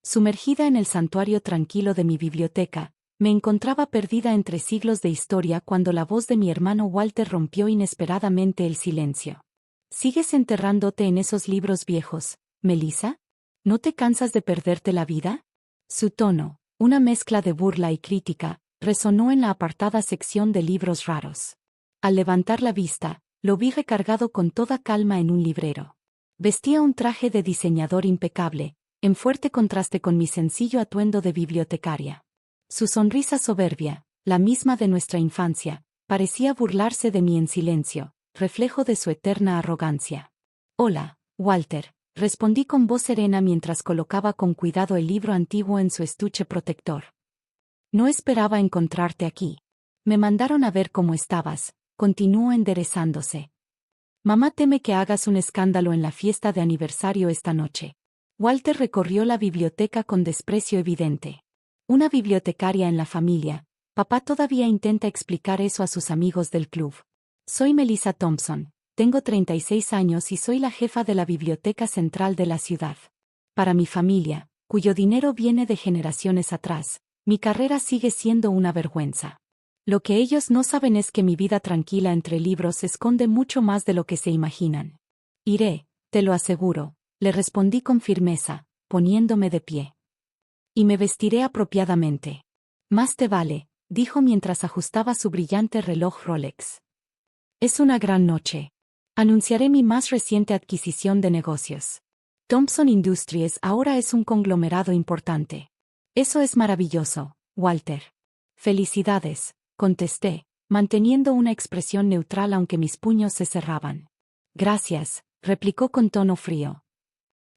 Sumergida en el santuario tranquilo de mi biblioteca, me encontraba perdida entre siglos de historia cuando la voz de mi hermano Walter rompió inesperadamente el silencio. ¿Sigues enterrándote en esos libros viejos, Melissa? ¿No te cansas de perderte la vida? Su tono, una mezcla de burla y crítica, resonó en la apartada sección de libros raros. Al levantar la vista, lo vi recargado con toda calma en un librero. Vestía un traje de diseñador impecable, en fuerte contraste con mi sencillo atuendo de bibliotecaria. Su sonrisa soberbia, la misma de nuestra infancia, parecía burlarse de mí en silencio, reflejo de su eterna arrogancia. Hola, Walter, respondí con voz serena mientras colocaba con cuidado el libro antiguo en su estuche protector. No esperaba encontrarte aquí. Me mandaron a ver cómo estabas, continuó enderezándose. Mamá teme que hagas un escándalo en la fiesta de aniversario esta noche. Walter recorrió la biblioteca con desprecio evidente. Una bibliotecaria en la familia, papá todavía intenta explicar eso a sus amigos del club. Soy Melissa Thompson, tengo 36 años y soy la jefa de la biblioteca central de la ciudad. Para mi familia, cuyo dinero viene de generaciones atrás, mi carrera sigue siendo una vergüenza. Lo que ellos no saben es que mi vida tranquila entre libros esconde mucho más de lo que se imaginan. Iré, te lo aseguro, le respondí con firmeza, poniéndome de pie. Y me vestiré apropiadamente. Más te vale, dijo mientras ajustaba su brillante reloj Rolex. Es una gran noche. Anunciaré mi más reciente adquisición de negocios. Thompson Industries ahora es un conglomerado importante. Eso es maravilloso, Walter. Felicidades, contesté, manteniendo una expresión neutral aunque mis puños se cerraban. Gracias, replicó con tono frío.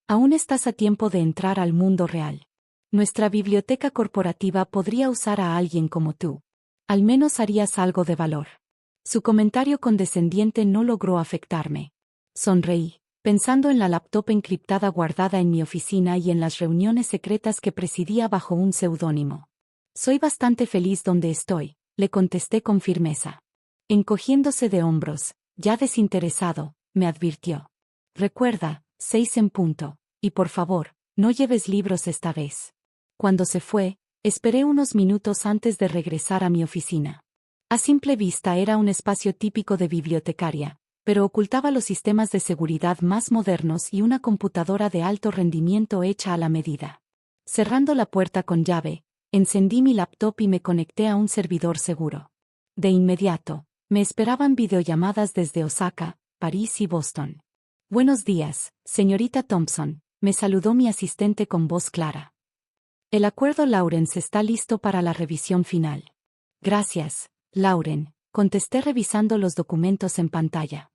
Aún estás a tiempo de entrar al mundo real. Nuestra biblioteca corporativa podría usar a alguien como tú. Al menos harías algo de valor. Su comentario condescendiente no logró afectarme. Sonreí, pensando en la laptop encriptada guardada en mi oficina y en las reuniones secretas que presidía bajo un seudónimo. Soy bastante feliz donde estoy, le contesté con firmeza. Encogiéndose de hombros, ya desinteresado, me advirtió. Recuerda, 6 en punto, y por favor, no lleves libros esta vez. Cuando se fue, esperé unos minutos antes de regresar a mi oficina. A simple vista era un espacio típico de bibliotecaria, pero ocultaba los sistemas de seguridad más modernos y una computadora de alto rendimiento hecha a la medida. Cerrando la puerta con llave, encendí mi laptop y me conecté a un servidor seguro. De inmediato, me esperaban videollamadas desde Osaka, París y Boston. Buenos días, señorita Thompson, me saludó mi asistente con voz clara. El acuerdo Lawrence está listo para la revisión final. Gracias, Lauren, contesté revisando los documentos en pantalla.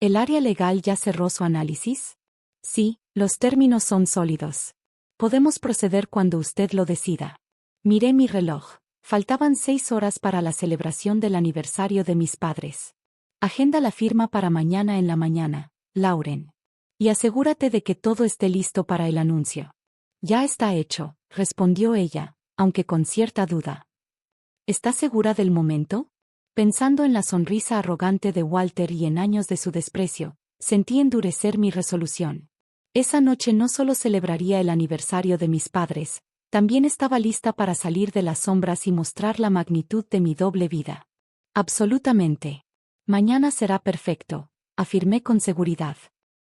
¿El área legal ya cerró su análisis? Sí, los términos son sólidos. Podemos proceder cuando usted lo decida. Miré mi reloj. Faltaban 6 horas para la celebración del aniversario de mis padres. Agenda la firma para mañana en la mañana, Lauren. Y asegúrate de que todo esté listo para el anuncio. Ya está hecho, respondió ella, aunque con cierta duda. ¿Estás segura del momento? Pensando en la sonrisa arrogante de Walter y en años de su desprecio, sentí endurecer mi resolución. Esa noche no solo celebraría el aniversario de mis padres, también estaba lista para salir de las sombras y mostrar la magnitud de mi doble vida. Absolutamente. Mañana será perfecto, afirmé con seguridad.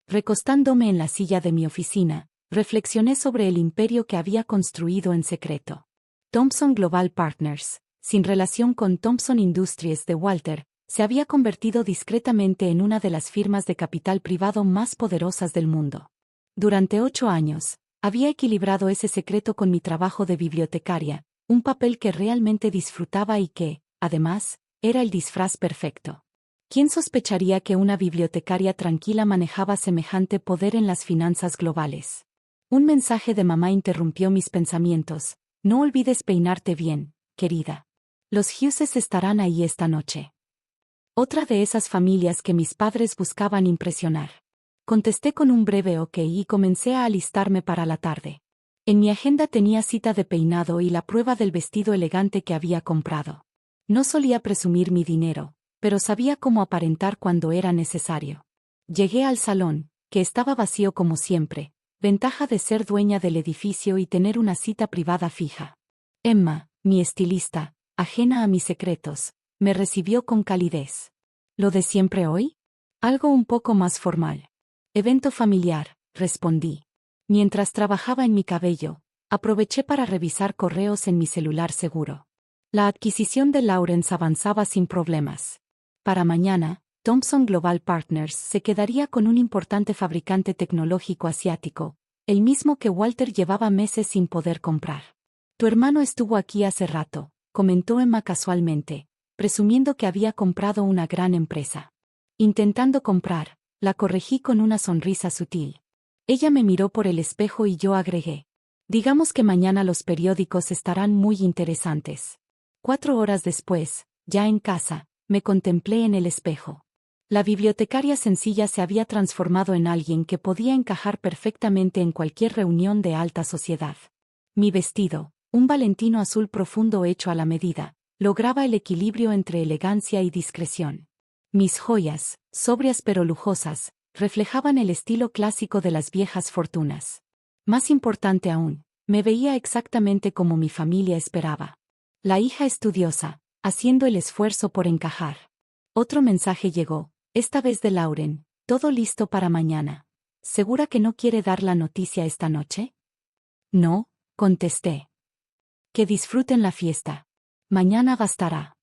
Recostándome en la silla de mi oficina, reflexioné sobre el imperio que había construido en secreto. Thompson Global Partners, sin relación con Thompson Industries de Walter, se había convertido discretamente en una de las firmas de capital privado más poderosas del mundo. Durante 8 años, había equilibrado ese secreto con mi trabajo de bibliotecaria, un papel que realmente disfrutaba y que, además, era el disfraz perfecto. ¿Quién sospecharía que una bibliotecaria tranquila manejaba semejante poder en las finanzas globales? Un mensaje de mamá interrumpió mis pensamientos. No olvides peinarte bien, querida. Los Hughes estarán ahí esta noche. Otra de esas familias que mis padres buscaban impresionar. Contesté con un breve ok y comencé a alistarme para la tarde. En mi agenda tenía cita de peinado y la prueba del vestido elegante que había comprado. No solía presumir mi dinero, pero sabía cómo aparentar cuando era necesario. Llegué al salón, que estaba vacío como siempre, Ventaja de ser dueña del edificio y tener una cita privada fija. Emma, mi estilista, ajena a mis secretos, me recibió con calidez. ¿Lo de siempre hoy? Algo un poco más formal. Evento familiar, respondí. Mientras trabajaba en mi cabello, aproveché para revisar correos en mi celular seguro. La adquisición de Lawrence avanzaba sin problemas. Para mañana, Thomson Global Partners se quedaría con un importante fabricante tecnológico asiático, el mismo que Walter llevaba meses sin poder comprar. Tu hermano estuvo aquí hace rato, comentó Emma casualmente, presumiendo que había comprado una gran empresa. Intentando comprar, la corregí con una sonrisa sutil. Ella me miró por el espejo y yo agregué. Digamos que mañana los periódicos estarán muy interesantes. 4 horas después, ya en casa, me contemplé en el espejo. La bibliotecaria sencilla se había transformado en alguien que podía encajar perfectamente en cualquier reunión de alta sociedad. Mi vestido, un valentino azul profundo hecho a la medida, lograba el equilibrio entre elegancia y discreción. Mis joyas, sobrias pero lujosas, reflejaban el estilo clásico de las viejas fortunas. Más importante aún, me veía exactamente como mi familia esperaba. La hija estudiosa, haciendo el esfuerzo por encajar. Otro mensaje llegó, esta vez de Lauren, todo listo para mañana. ¿Segura que no quiere dar la noticia esta noche? No, contesté. Que disfruten la fiesta. Mañana bastará.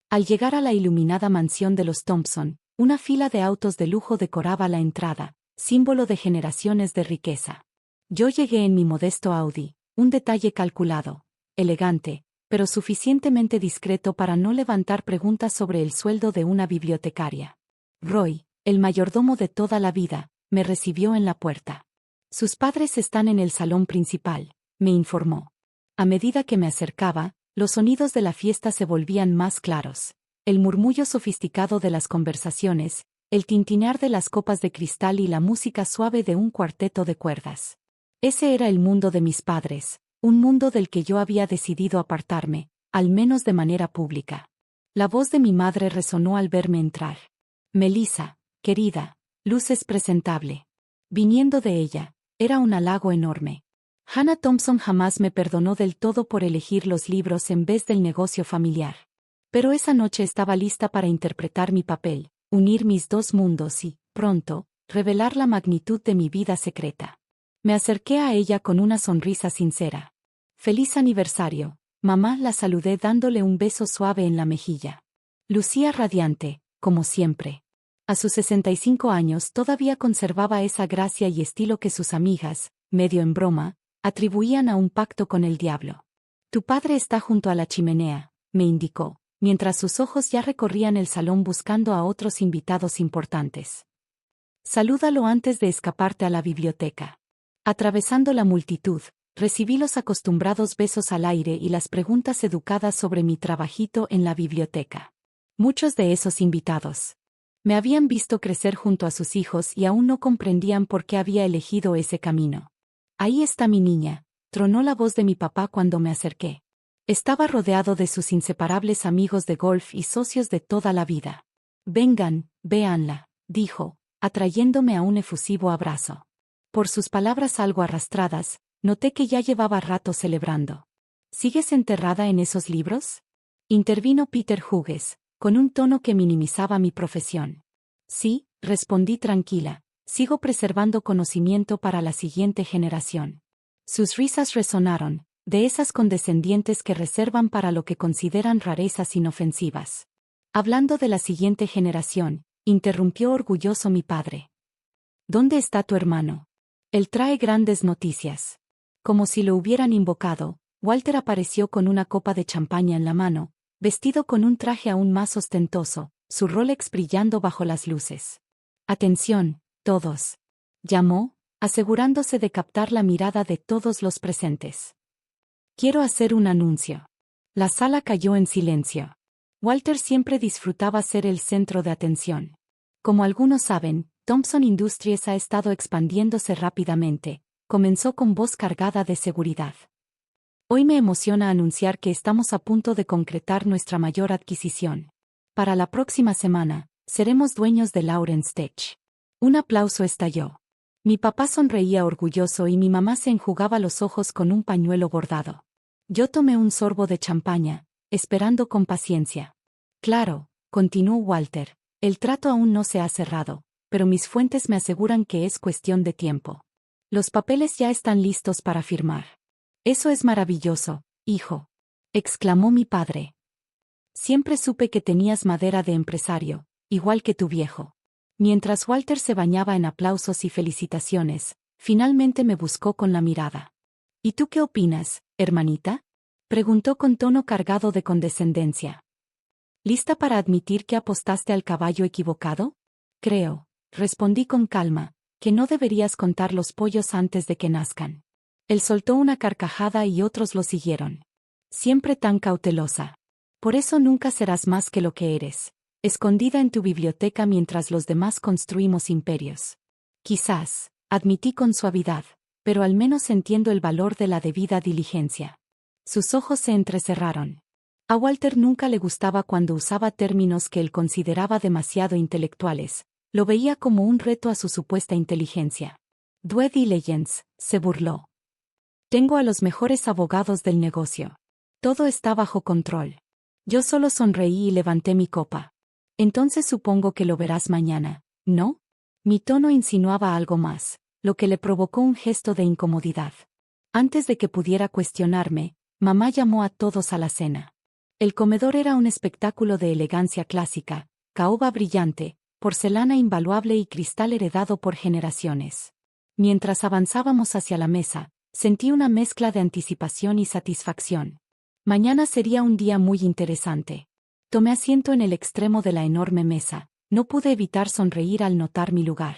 Al llegar a la iluminada mansión de los Thompson, una fila de autos de lujo decoraba la entrada, símbolo de generaciones de riqueza. Yo llegué en mi modesto Audi, un detalle calculado, elegante, pero suficientemente discreto para no levantar preguntas sobre el sueldo de una bibliotecaria. Roy, el mayordomo de toda la vida, me recibió en la puerta. Sus padres están en el salón principal, me informó. A medida que me acercaba, los sonidos de la fiesta se volvían más claros. El murmullo sofisticado de las conversaciones, el tintinear de las copas de cristal y la música suave de un cuarteto de cuerdas. Ese era el mundo de mis padres, un mundo del que yo había decidido apartarme, al menos de manera pública. La voz de mi madre resonó al verme entrar. Melissa, querida, luces presentable. Viniendo de ella, era un halago enorme. Hannah Thompson jamás me perdonó del todo por elegir los libros en vez del negocio familiar. Pero esa noche estaba lista para interpretar mi papel, unir mis dos mundos y, pronto, revelar la magnitud de mi vida secreta. Me acerqué a ella con una sonrisa sincera. «Feliz aniversario», mamá, la saludé dándole un beso suave en la mejilla. Lucía radiante, como siempre. A sus 65 años todavía conservaba esa gracia y estilo que sus amigas, medio en broma, atribuían a un pacto con el diablo. «Tu padre está junto a la chimenea», me indicó, mientras sus ojos ya recorrían el salón buscando a otros invitados importantes. «Salúdalo antes de escaparte a la biblioteca». Atravesando la multitud, recibí los acostumbrados besos al aire y las preguntas educadas sobre mi trabajito en la biblioteca. Muchos de esos invitados me habían visto crecer junto a sus hijos y aún no comprendían por qué había elegido ese camino. «Ahí está mi niña», tronó la voz de mi papá cuando me acerqué. Estaba rodeado de sus inseparables amigos de golf y socios de toda la vida. «Vengan, véanla», dijo, atrayéndome a un efusivo abrazo. Por sus palabras algo arrastradas, noté que ya llevaba rato celebrando. «¿Sigues enterrada en esos libros?», intervino Peter Hughes, con un tono que minimizaba mi profesión. «Sí», respondí tranquila, «sigo preservando conocimiento para la siguiente generación». Sus risas resonaron, de esas condescendientes que reservan para lo que consideran rarezas inofensivas. «Hablando de la siguiente generación», interrumpió orgulloso mi padre. «¿Dónde está tu hermano? Él trae grandes noticias». Como si lo hubieran invocado, Walter apareció con una copa de champaña en la mano, vestido con un traje aún más ostentoso, su Rolex brillando bajo las luces. «Atención, todos», llamó, asegurándose de captar la mirada de todos los presentes. «Quiero hacer un anuncio». La sala cayó en silencio. Walter siempre disfrutaba ser el centro de atención. Como algunos saben, Thompson Industries ha estado expandiéndose rápidamente, comenzó con voz cargada de seguridad. «Hoy me emociona anunciar que estamos a punto de concretar nuestra mayor adquisición. Para la próxima semana, seremos dueños de Lawrence Tech». Un aplauso estalló. Mi papá sonreía orgulloso y mi mamá se enjugaba los ojos con un pañuelo bordado. Yo tomé un sorbo de champaña, esperando con paciencia. Claro, continuó Walter, el trato aún no se ha cerrado, pero mis fuentes me aseguran que es cuestión de tiempo. Los papeles ya están listos para firmar. Eso es maravilloso, hijo, exclamó mi padre. Siempre supe que tenías madera de empresario, igual que tu viejo. Mientras Walter se bañaba en aplausos y felicitaciones, finalmente me buscó con la mirada. ¿Y tú qué opinas, hermanita? Preguntó con tono cargado de condescendencia. ¿Lista para admitir que apostaste al caballo equivocado? Creo, respondí con calma, que no deberías contar los pollos antes de que nazcan. Él soltó una carcajada y otros lo siguieron. Siempre tan cautelosa. Por eso nunca serás más que lo que eres, escondida en tu biblioteca mientras los demás construimos imperios. Quizás, admití con suavidad, pero al menos entiendo el valor de la debida diligencia. Sus ojos se entrecerraron. A Walter nunca le gustaba cuando usaba términos que él consideraba demasiado intelectuales, lo veía como un reto a su supuesta inteligencia. Due diligence, se burló. Tengo a los mejores abogados del negocio. Todo está bajo control. Yo solo sonreí y levanté mi copa. Entonces supongo que lo verás mañana, ¿no? Mi tono insinuaba algo más, lo que le provocó un gesto de incomodidad. Antes de que pudiera cuestionarme, mamá llamó a todos a la cena. El comedor era un espectáculo de elegancia clásica, caoba brillante, porcelana invaluable y cristal heredado por generaciones. Mientras avanzábamos hacia la mesa, sentí una mezcla de anticipación y satisfacción. Mañana sería un día muy interesante. Tomé asiento en el extremo de la enorme mesa, no pude evitar sonreír al notar mi lugar.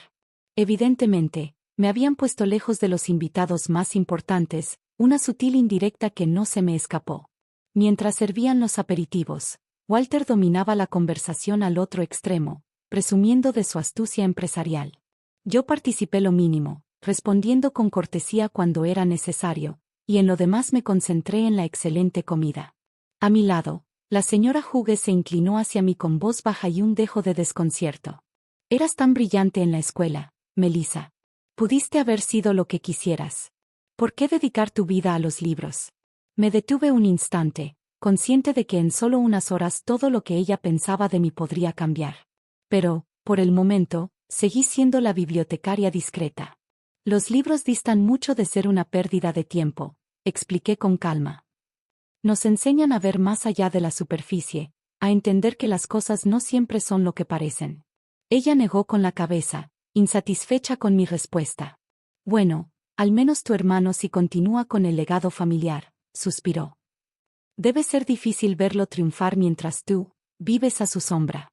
Evidentemente, me habían puesto lejos de los invitados más importantes, una sutil indirecta que no se me escapó. Mientras servían los aperitivos, Walter dominaba la conversación al otro extremo, presumiendo de su astucia empresarial. Yo participé lo mínimo, respondiendo con cortesía cuando era necesario, y en lo demás me concentré en la excelente comida. A mi lado, la señora Hughes se inclinó hacia mí con voz baja y un dejo de desconcierto. Eras tan brillante en la escuela, Melissa. Pudiste haber sido lo que quisieras. ¿Por qué dedicar tu vida a los libros? Me detuve un instante, consciente de que en solo unas horas todo lo que ella pensaba de mí podría cambiar. Pero, por el momento, seguí siendo la bibliotecaria discreta. Los libros distan mucho de ser una pérdida de tiempo, expliqué con calma. Nos enseñan a ver más allá de la superficie, a entender que las cosas no siempre son lo que parecen. Ella negó con la cabeza, insatisfecha con mi respuesta. Bueno, al menos tu hermano sí continúa con el legado familiar, suspiró. Debe ser difícil verlo triunfar mientras tú vives a su sombra.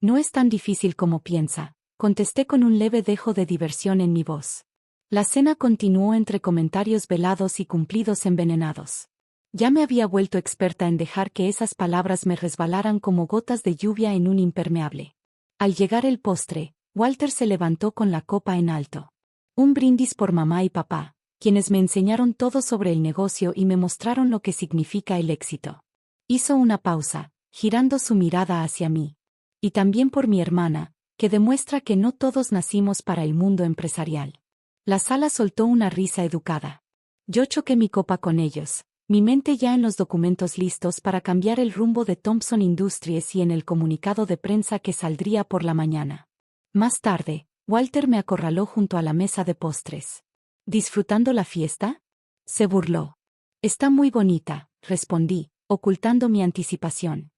No es tan difícil como piensa, contesté con un leve dejo de diversión en mi voz. La cena continuó entre comentarios velados y cumplidos envenenados. Ya me había vuelto experta en dejar que esas palabras me resbalaran como gotas de lluvia en un impermeable. Al llegar el postre, Walter se levantó con la copa en alto. Un brindis por mamá y papá, quienes me enseñaron todo sobre el negocio y me mostraron lo que significa el éxito. Hizo una pausa, girando su mirada hacia mí. Y también por mi hermana, que demuestra que no todos nacimos para el mundo empresarial. La sala soltó una risa educada. Yo choqué mi copa con ellos, mi mente ya en los documentos listos para cambiar el rumbo de Thompson Industries y en el comunicado de prensa que saldría por la mañana. Más tarde, Walter me acorraló junto a la mesa de postres. ¿Disfrutando la fiesta? Se burló. Está muy bonita, respondí, ocultando mi anticipación.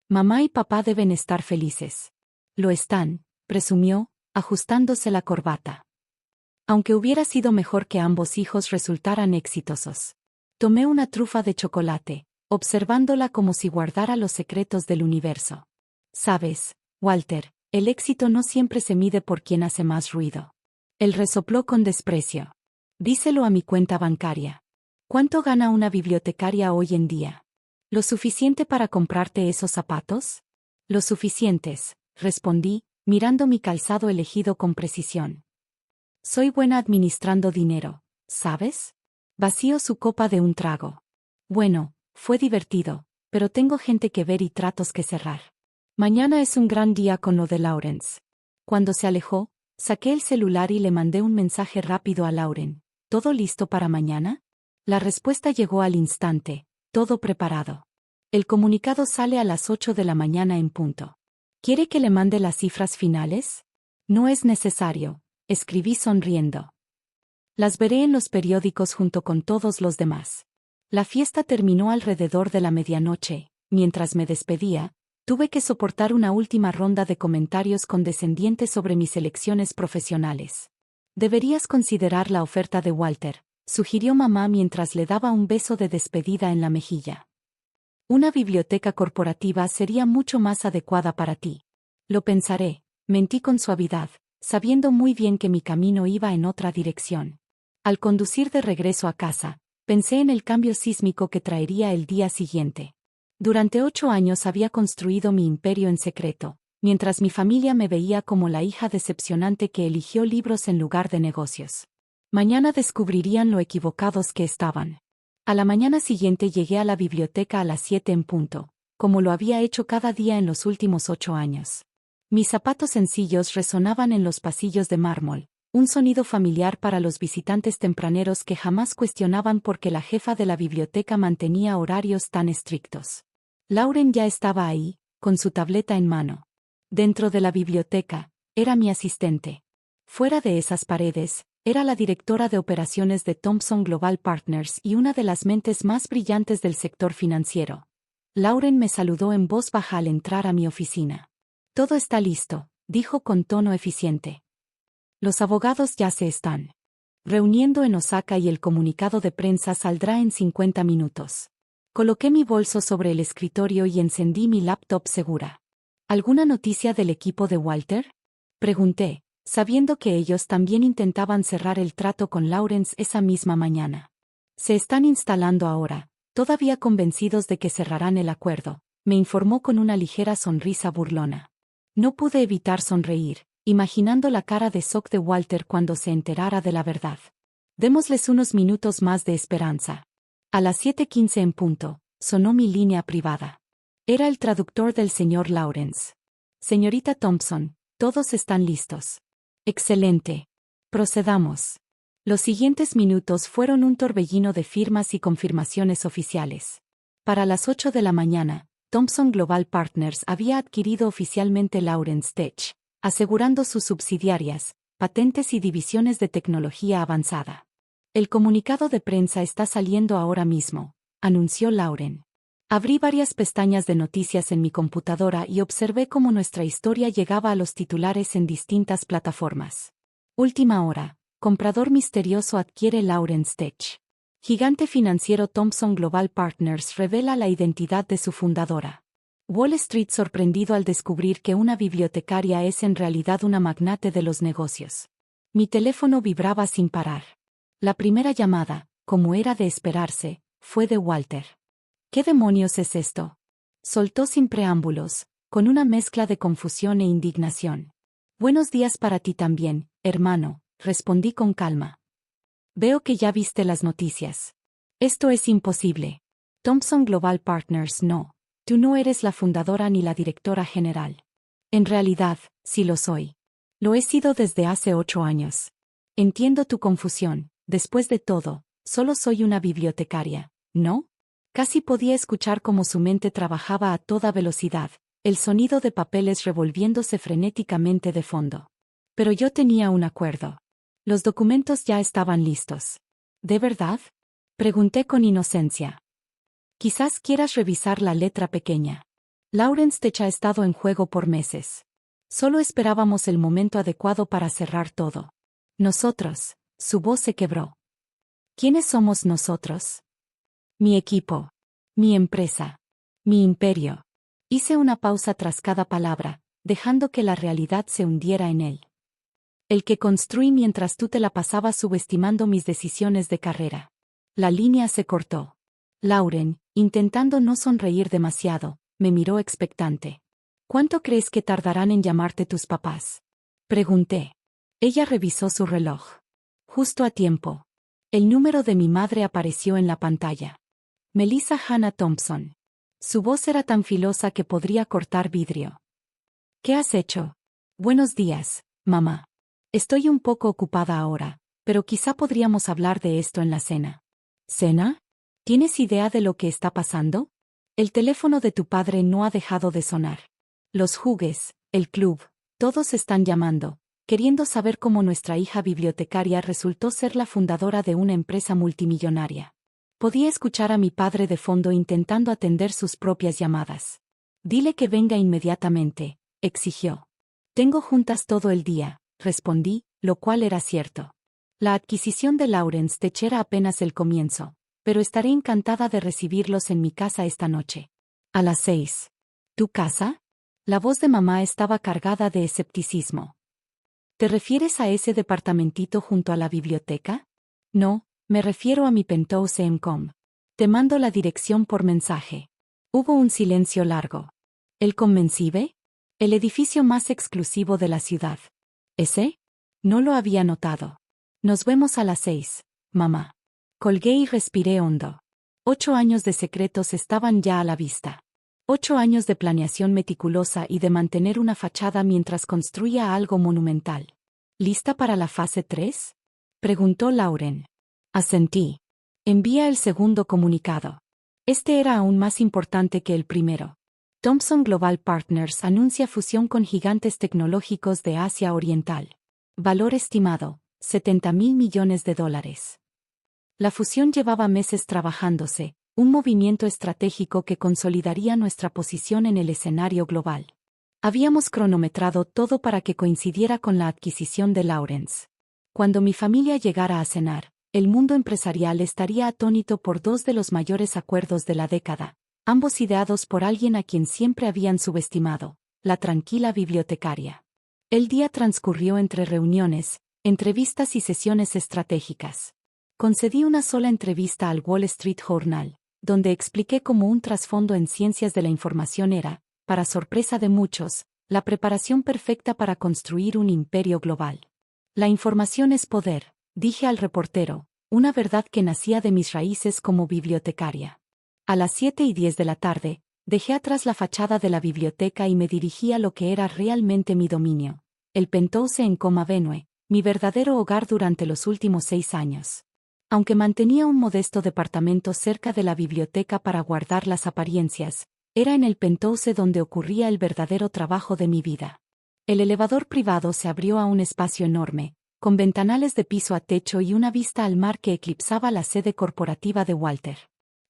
Mamá y papá deben estar felices. Lo están, presumió, ajustándose la corbata. Aunque hubiera sido mejor que ambos hijos resultaran exitosos. Tomé una trufa de chocolate, observándola como si guardara los secretos del universo. Sabes, Walter, el éxito no siempre se mide por quien hace más ruido. Él resopló con desprecio. Díselo a mi cuenta bancaria. ¿Cuánto gana una bibliotecaria hoy en día? ¿Lo suficiente para comprarte esos zapatos? Lo suficientes, respondí, mirando mi calzado elegido con precisión. Soy buena administrando dinero, ¿sabes? Vació su copa de un trago. Bueno, fue divertido, pero tengo gente que ver y tratos que cerrar. Mañana es un gran día con lo de Lawrence. Cuando se alejó, Saqué el celular y le mandé un mensaje rápido a Lauren. ¿Todo listo para mañana? La respuesta llegó al instante. Todo preparado. El comunicado sale a las 8 de la mañana en punto. ¿Quiere que le mande las cifras finales? No es necesario, escribí sonriendo. Las veré en los periódicos junto con todos los demás. La fiesta terminó alrededor de la medianoche. Mientras me despedía, tuve que soportar una última ronda de comentarios condescendientes sobre mis elecciones profesionales. Deberías considerar la oferta de Walter, sugirió mamá mientras le daba un beso de despedida en la mejilla. Una biblioteca corporativa sería mucho más adecuada para ti. Lo pensaré, mentí con suavidad, sabiendo muy bien que mi camino iba en otra dirección. Al conducir de regreso a casa, pensé en el cambio sísmico que traería el día siguiente. Durante 8 años había construido mi imperio en secreto, mientras mi familia me veía como la hija decepcionante que eligió libros en lugar de negocios. Mañana descubrirían lo equivocados que estaban. A la mañana siguiente llegué a la biblioteca a las 7 en punto, como lo había hecho cada día en los últimos 8 años. Mis zapatos sencillos resonaban en los pasillos de mármol, un sonido familiar para los visitantes tempraneros que jamás cuestionaban por qué la jefa de la biblioteca mantenía horarios tan estrictos. Lauren ya estaba ahí, con su tableta en mano. Dentro de la biblioteca, era mi asistente. Fuera de esas paredes, era la directora de operaciones de Thomson Global Partners y una de las mentes más brillantes del sector financiero. Lauren me saludó en voz baja al entrar a mi oficina. Todo está listo, dijo con tono eficiente. Los abogados ya se están reuniendo en Osaka y el comunicado de prensa saldrá en 50 minutos. Coloqué mi bolso sobre el escritorio y encendí mi laptop segura. ¿Alguna noticia del equipo de Walter? Pregunté, sabiendo que ellos también intentaban cerrar el trato con Lawrence esa misma mañana. Se están instalando ahora, todavía convencidos de que cerrarán el acuerdo, me informó con una ligera sonrisa burlona. No pude evitar sonreír, imaginando la cara de shock de Walter cuando se enterara de la verdad. Démosles unos minutos más de esperanza. A las 7:15 en punto, sonó mi línea privada. Era el traductor del señor Lawrence. Señorita Thompson, todos están listos. Excelente. Procedamos. Los siguientes minutos fueron un torbellino de firmas y confirmaciones oficiales. Para las 8 de la mañana, Thomson Global Partners había adquirido oficialmente Lawrence Tech, asegurando sus subsidiarias, patentes y divisiones de tecnología avanzada. El comunicado de prensa está saliendo ahora mismo, anunció Lauren. Abrí varias pestañas de noticias en mi computadora y observé cómo nuestra historia llegaba a los titulares en distintas plataformas. Última hora, comprador misterioso adquiere Lawrence Tech. Gigante financiero Thomson Global Partners revela la identidad de su fundadora. Wall Street sorprendido al descubrir que una bibliotecaria es en realidad una magnate de los negocios. Mi teléfono vibraba sin parar. La primera llamada, como era de esperarse, fue de Walter. ¿Qué demonios es esto? Soltó sin preámbulos, con una mezcla de confusión e indignación. Buenos días para ti también, hermano, respondí con calma. Veo que ya viste las noticias. Esto es imposible. Thomson Global Partners no. Tú no eres la fundadora ni la directora general. En realidad, sí lo soy. Lo he sido desde hace 8 años. Entiendo tu confusión. Después de todo, solo soy una bibliotecaria, ¿no? Casi podía escuchar cómo su mente trabajaba a toda velocidad, el sonido de papeles revolviéndose frenéticamente de fondo. Pero yo tenía un acuerdo. Los documentos ya estaban listos. ¿De verdad? Pregunté con inocencia. Quizás quieras revisar la letra pequeña. Lawrence Tech ha estado en juego por meses. Solo esperábamos el momento adecuado para cerrar todo. Nosotros. Su voz se quebró. ¿Quiénes somos nosotros? Mi equipo. Mi empresa. Mi imperio. Hice una pausa tras cada palabra, dejando que la realidad se hundiera en él. El que construí mientras tú te la pasabas subestimando mis decisiones de carrera. La línea se cortó. Lauren, intentando no sonreír demasiado, me miró expectante. ¿Cuánto crees que tardarán en llamarte tus papás? Pregunté. Ella revisó su reloj. Justo a tiempo. El número de mi madre apareció en la pantalla. Melissa Hannah Thompson. Su voz era tan filosa que podría cortar vidrio. ¿Qué has hecho? Buenos días, mamá. Estoy un poco ocupada ahora, pero quizá podríamos hablar de esto en la cena. ¿Cena? ¿Tienes idea de lo que está pasando? El teléfono de tu padre no ha dejado de sonar. Los Hughes, el club, todos están llamando, queriendo saber cómo nuestra hija bibliotecaria resultó ser la fundadora de una empresa multimillonaria. Podía escuchar a mi padre de fondo intentando atender sus propias llamadas. Dile que venga inmediatamente, exigió. Tengo juntas todo el día, respondí, lo cual era cierto. La adquisición de Lawrence Tech era apenas el comienzo, pero estaré encantada de recibirlos en mi casa esta noche. A las 6. ¿Tu casa? La voz de mamá estaba cargada de escepticismo. ¿Te refieres a ese departamentito junto a la biblioteca? No, me refiero a mi penthouse en Com. Te mando la dirección por mensaje. Hubo un silencio largo. ¿El Convencive? El edificio más exclusivo de la ciudad. ¿Ese? No lo había notado. Nos vemos a las 6, mamá. Colgué y respiré hondo. 8 años de secretos estaban ya a la vista. 8 años de planeación meticulosa y de mantener una fachada mientras construía algo monumental. ¿Lista para la fase 3? Preguntó Lauren. Asentí. Envía el segundo comunicado. Este era aún más importante que el primero. Thomson Global Partners anuncia fusión con gigantes tecnológicos de Asia Oriental. Valor estimado, $70.000 millones. La fusión llevaba meses trabajándose, un movimiento estratégico que consolidaría nuestra posición en el escenario global. Habíamos cronometrado todo para que coincidiera con la adquisición de Lawrence. Cuando mi familia llegara a cenar, el mundo empresarial estaría atónito por dos de los mayores acuerdos de la década, ambos ideados por alguien a quien siempre habían subestimado, la tranquila bibliotecaria. El día transcurrió entre reuniones, entrevistas y sesiones estratégicas. Concedí una sola entrevista al Wall Street Journal, donde expliqué cómo un trasfondo en ciencias de la información era, para sorpresa de muchos, la preparación perfecta para construir un imperio global. La información es poder, dije al reportero, una verdad que nacía de mis raíces como bibliotecaria. A las 7:10 de la tarde, dejé atrás la fachada de la biblioteca y me dirigí a lo que era realmente mi dominio, el penthouse en Com Avenue, mi verdadero hogar durante los últimos 6 años. Aunque mantenía un modesto departamento cerca de la biblioteca para guardar las apariencias, era en el penthouse donde ocurría el verdadero trabajo de mi vida. El elevador privado se abrió a un espacio enorme, con ventanales de piso a techo y una vista al mar que eclipsaba la sede corporativa de Walter.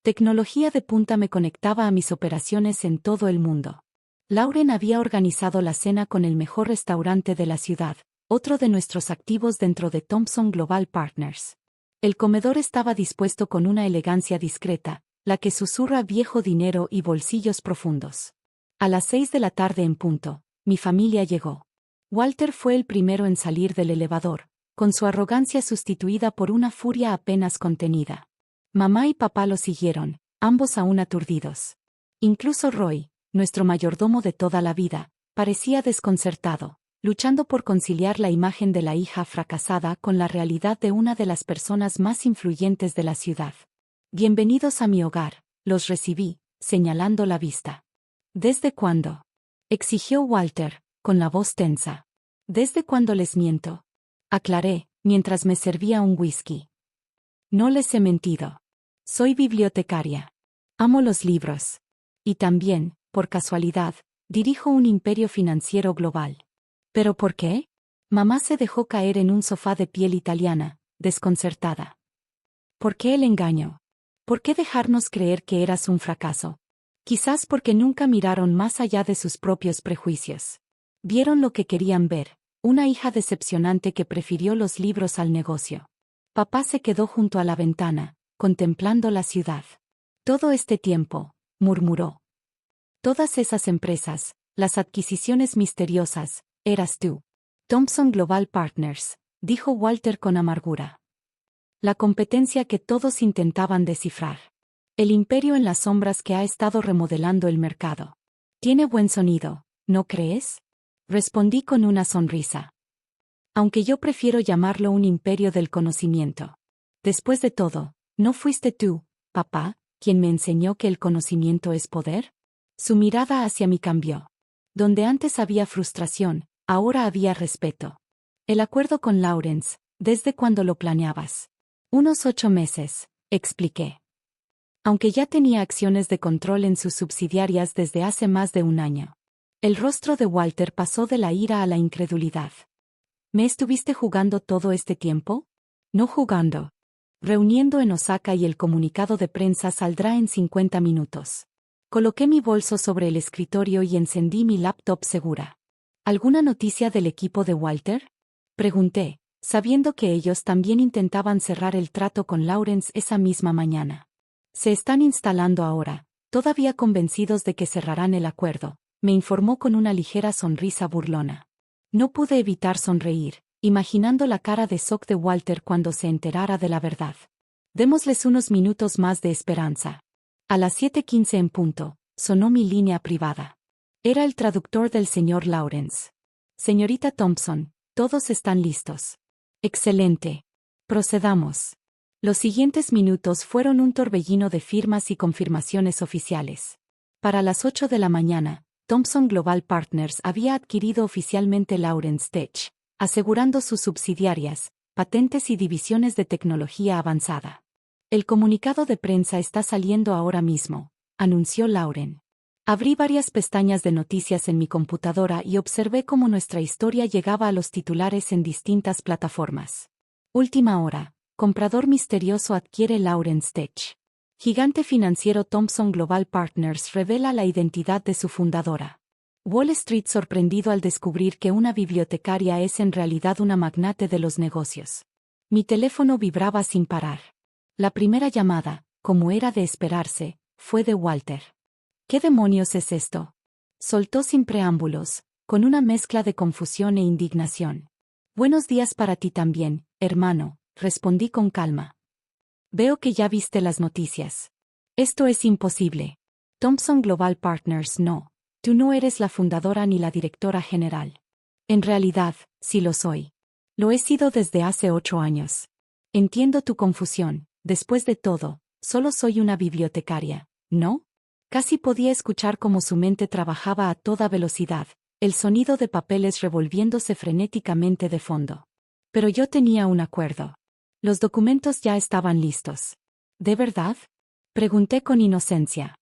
Tecnología de punta me conectaba a mis operaciones en todo el mundo. Lauren había organizado la cena con el mejor restaurante de la ciudad, otro de nuestros activos dentro de Thomson Global Partners. El comedor estaba dispuesto con una elegancia discreta, la que susurra viejo dinero y bolsillos profundos. A las 6 de la tarde en punto, mi familia llegó. Walter fue el primero en salir del elevador, con su arrogancia sustituida por una furia apenas contenida. Mamá y papá lo siguieron, ambos aún aturdidos. Incluso Roy, nuestro mayordomo de toda la vida, parecía desconcertado, luchando por conciliar la imagen de la hija fracasada con la realidad de una de las personas más influyentes de la ciudad. Bienvenidos a mi hogar, los recibí, señalando la vista. ¿Desde cuándo? Exigió Walter, con la voz tensa. ¿Desde cuándo les miento? Aclaré, mientras me servía un whisky. No les he mentido. Soy bibliotecaria. Amo los libros. Y también, por casualidad, dirijo un imperio financiero global. ¿Pero por qué? Mamá se dejó caer en un sofá de piel italiana, desconcertada. ¿Por qué el engaño? ¿Por qué dejarnos creer que eras un fracaso? Quizás porque nunca miraron más allá de sus propios prejuicios. Vieron lo que querían ver, una hija decepcionante que prefirió los libros al negocio. Papá se quedó junto a la ventana, contemplando la ciudad. Todo este tiempo, murmuró. Todas esas empresas, las adquisiciones misteriosas, eras tú. Thomson Global Partners, dijo Walter con amargura. La competencia que todos intentaban descifrar. El imperio en las sombras que ha estado remodelando el mercado. Tiene buen sonido, ¿no crees? Respondí con una sonrisa. Aunque yo prefiero llamarlo un imperio del conocimiento. Después de todo, ¿no fuiste tú, papá, quien me enseñó que el conocimiento es poder? Su mirada hacia mí cambió. Donde antes había frustración, ahora había respeto. El acuerdo con Lawrence, ¿desde cuándo lo planeabas? Unos 8 meses, expliqué. Aunque ya tenía acciones de control en sus subsidiarias desde hace más de un año. El rostro de Walter pasó de la ira a la incredulidad. ¿Me estuviste jugando todo este tiempo? No jugando. Reuniendo en Osaka y el comunicado de prensa saldrá en 50 minutos. Coloqué mi bolso sobre el escritorio y encendí mi laptop segura. ¿Alguna noticia del equipo de Walter? Pregunté, sabiendo que ellos también intentaban cerrar el trato con Lawrence esa misma mañana. Se están instalando ahora, todavía convencidos de que cerrarán el acuerdo, me informó con una ligera sonrisa burlona. No pude evitar sonreír, imaginando la cara de shock de Walter cuando se enterara de la verdad. Démosles unos minutos más de esperanza. A las 7:15 en punto, sonó mi línea privada. Era el traductor del señor Lawrence. Señorita Thompson, todos están listos. Excelente. Procedamos. Los siguientes minutos fueron un torbellino de firmas y confirmaciones oficiales. Para las 8 de la mañana, Thomson Global Partners había adquirido oficialmente Lawrence Tech, asegurando sus subsidiarias, patentes y divisiones de tecnología avanzada. El comunicado de prensa está saliendo ahora mismo, anunció Lauren. Abrí varias pestañas de noticias en mi computadora y observé cómo nuestra historia llegaba a los titulares en distintas plataformas. Última hora. Comprador misterioso adquiere Lawrence Tech. Gigante financiero Thomson Global Partners revela la identidad de su fundadora. Wall Street sorprendido al descubrir que una bibliotecaria es en realidad una magnate de los negocios. Mi teléfono vibraba sin parar. La primera llamada, como era de esperarse, fue de Walter. ¿Qué demonios es esto? Soltó sin preámbulos, con una mezcla de confusión e indignación. Buenos días para ti también, hermano. Respondí con calma. Veo que ya viste las noticias. Esto es imposible. Thomson Global Partners no. Tú no eres la fundadora ni la directora general. En realidad, sí lo soy. Lo he sido desde hace 8 años. Entiendo tu confusión. Después de todo, solo soy una bibliotecaria, ¿no? Casi podía escuchar cómo su mente trabajaba a toda velocidad, el sonido de papeles revolviéndose frenéticamente de fondo. Pero yo tenía un acuerdo. Los documentos ya estaban listos. ¿De verdad? Pregunté con inocencia.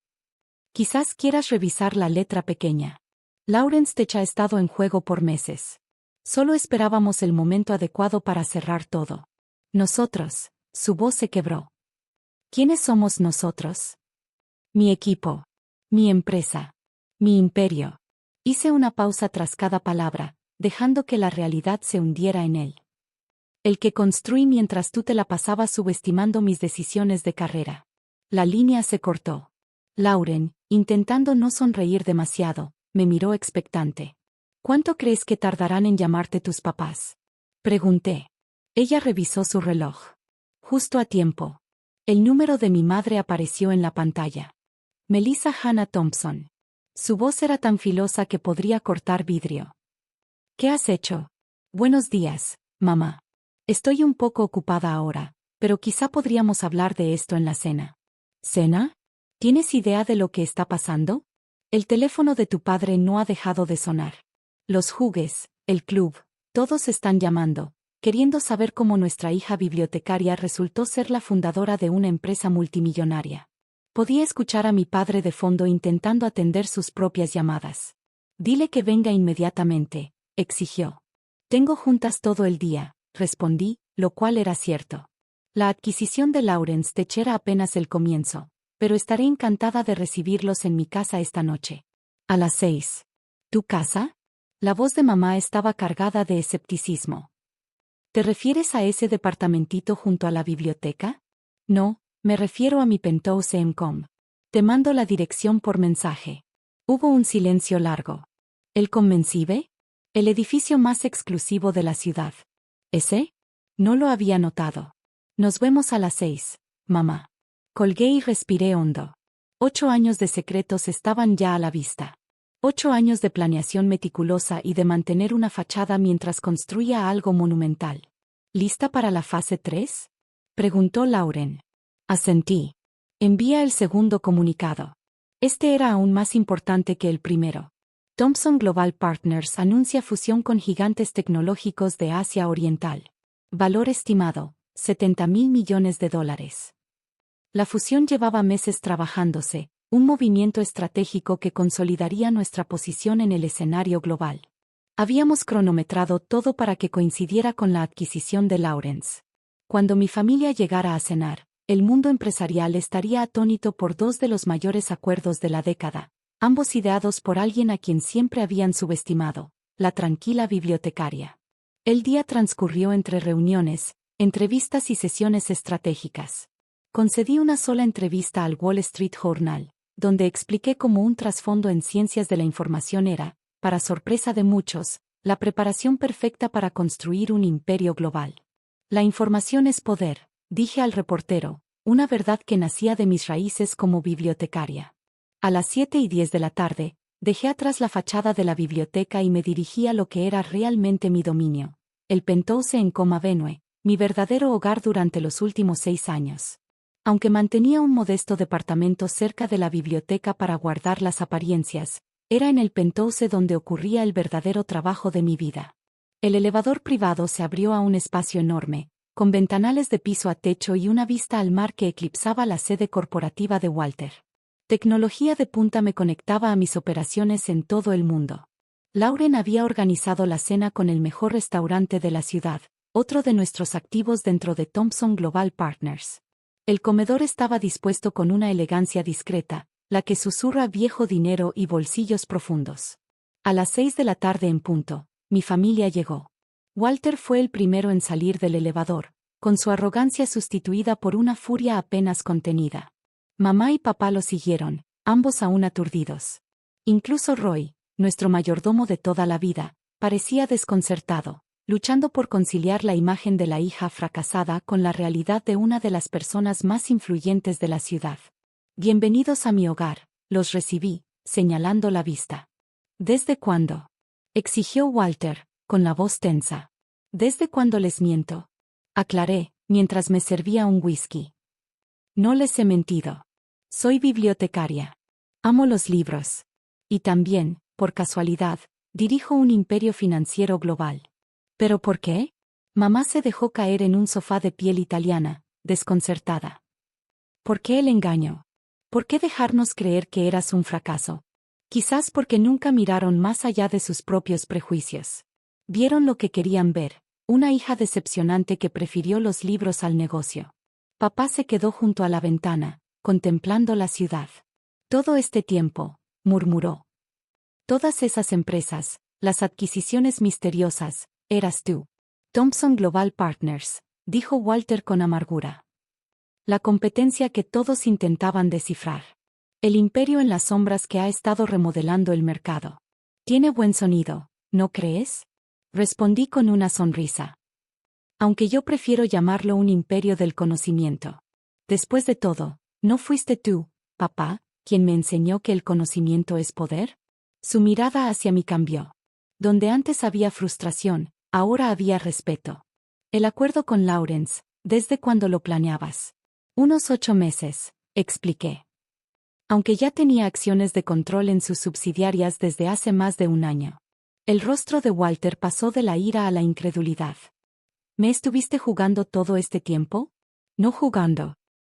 Quizás quieras revisar la letra pequeña. Lawrence Tech ha estado en juego por meses. Solo esperábamos el momento adecuado para cerrar todo. Nosotros. Su voz se quebró. ¿Quiénes somos nosotros? Mi equipo. Mi empresa. Mi imperio. Hice una pausa tras cada palabra, dejando que la realidad se hundiera en él. El que construí mientras tú te la pasabas subestimando mis decisiones de carrera. La línea se cortó. Lauren, intentando no sonreír demasiado, me miró expectante. ¿Cuánto crees que tardarán en llamarte tus papás? Pregunté. Ella revisó su reloj. Justo a tiempo. El número de mi madre apareció en la pantalla. Melissa Hannah Thompson. Su voz era tan filosa que podría cortar vidrio. ¿Qué has hecho? Buenos días, mamá. Estoy un poco ocupada ahora, pero quizá podríamos hablar de esto en la cena. ¿Cena? ¿Tienes idea de lo que está pasando? El teléfono de tu padre no ha dejado de sonar. Los Hughes, el club, todos están llamando, queriendo saber cómo nuestra hija bibliotecaria resultó ser la fundadora de una empresa multimillonaria. Podía escuchar a mi padre de fondo intentando atender sus propias llamadas. Dile que venga inmediatamente, exigió. Tengo juntas todo el día, respondí, lo cual era cierto. La adquisición de Lawrence Tech era apenas el comienzo, pero estaré encantada de recibirlos en mi casa esta noche. A las 6. ¿Tu casa? La voz de mamá estaba cargada de escepticismo. ¿Te refieres a ese departamentito junto a la biblioteca? No, me refiero a mi penthouse en Com. Te mando la dirección por mensaje. Hubo un silencio largo. ¿El Convencive? El edificio más exclusivo de la ciudad. ¿Ese? No lo había notado. Nos vemos a las 6, mamá. Colgué y respiré hondo. 8 años de secretos estaban ya a la vista. 8 años de planeación meticulosa y de mantener una fachada mientras construía algo monumental. ¿Lista para la fase 3? Preguntó Lauren. Asentí. Envía el segundo comunicado. Este era aún más importante que el primero. Thomson Global Partners anuncia fusión con gigantes tecnológicos de Asia Oriental. Valor estimado, $70.000 millones. La fusión llevaba meses trabajándose, un movimiento estratégico que consolidaría nuestra posición en el escenario global. Habíamos cronometrado todo para que coincidiera con la adquisición de Lawrence. Cuando mi familia llegara a cenar, el mundo empresarial estaría atónito por dos de los mayores acuerdos de la década, ambos ideados por alguien a quien siempre habían subestimado, la tranquila bibliotecaria. El día transcurrió entre reuniones, entrevistas y sesiones estratégicas. Concedí una sola entrevista al Wall Street Journal, donde expliqué cómo un trasfondo en ciencias de la información era, para sorpresa de muchos, la preparación perfecta para construir un imperio global. La información es poder, dije al reportero, una verdad que nacía de mis raíces como bibliotecaria. A las 7:10 de la tarde, dejé atrás la fachada de la biblioteca y me dirigí a lo que era realmente mi dominio, el penthouse en Coma Venue, mi verdadero hogar durante los últimos 6 años. Aunque mantenía un modesto departamento cerca de la biblioteca para guardar las apariencias, era en el penthouse donde ocurría el verdadero trabajo de mi vida. El elevador privado se abrió a un espacio enorme, con ventanales de piso a techo y una vista al mar que eclipsaba la sede corporativa de Walter. Tecnología de punta me conectaba a mis operaciones en todo el mundo. Lauren había organizado la cena con el mejor restaurante de la ciudad, otro de nuestros activos dentro de Thomson Global Partners. El comedor estaba dispuesto con una elegancia discreta, la que susurra viejo dinero y bolsillos profundos. A las 6 de la tarde en punto, mi familia llegó. Walter fue el primero en salir del elevador, con su arrogancia sustituida por una furia apenas contenida. Mamá y papá lo siguieron, ambos aún aturdidos. Incluso Roy, nuestro mayordomo de toda la vida, parecía desconcertado, luchando por conciliar la imagen de la hija fracasada con la realidad de una de las personas más influyentes de la ciudad. Bienvenidos a mi hogar, los recibí, señalando la vista. ¿Desde cuándo?, exigió Walter, con la voz tensa. ¿Desde cuándo les miento?, aclaré, mientras me servía un whisky. No les he mentido. Soy bibliotecaria. Amo los libros. Y también, por casualidad, dirijo un imperio financiero global. ¿Pero por qué? Mamá se dejó caer en un sofá de piel italiana, desconcertada. ¿Por qué el engaño? ¿Por qué dejarnos creer que eras un fracaso? Quizás porque nunca miraron más allá de sus propios prejuicios. Vieron lo que querían ver, una hija decepcionante que prefirió los libros al negocio. Papá se quedó junto a la ventana, contemplando la ciudad. Todo este tiempo, murmuró. Todas esas empresas, las adquisiciones misteriosas, eras tú. Thomson Global Partners, dijo Walter con amargura. La competencia que todos intentaban descifrar. El imperio en las sombras que ha estado remodelando el mercado. Tiene buen sonido, ¿no crees?, respondí con una sonrisa. Aunque yo prefiero llamarlo un imperio del conocimiento. Después de todo, ¿no fuiste tú, papá, quien me enseñó que el conocimiento es poder? Su mirada hacia mí cambió. Donde antes había frustración, ahora había respeto. El acuerdo con Lawrence, ¿desde cuándo lo planeabas? Unos 8 meses, expliqué. Aunque ya tenía acciones de control en sus subsidiarias desde hace más de un año. El rostro de Walter pasó de la ira a la incredulidad. ¿Me estuviste jugando todo este tiempo? No jugando,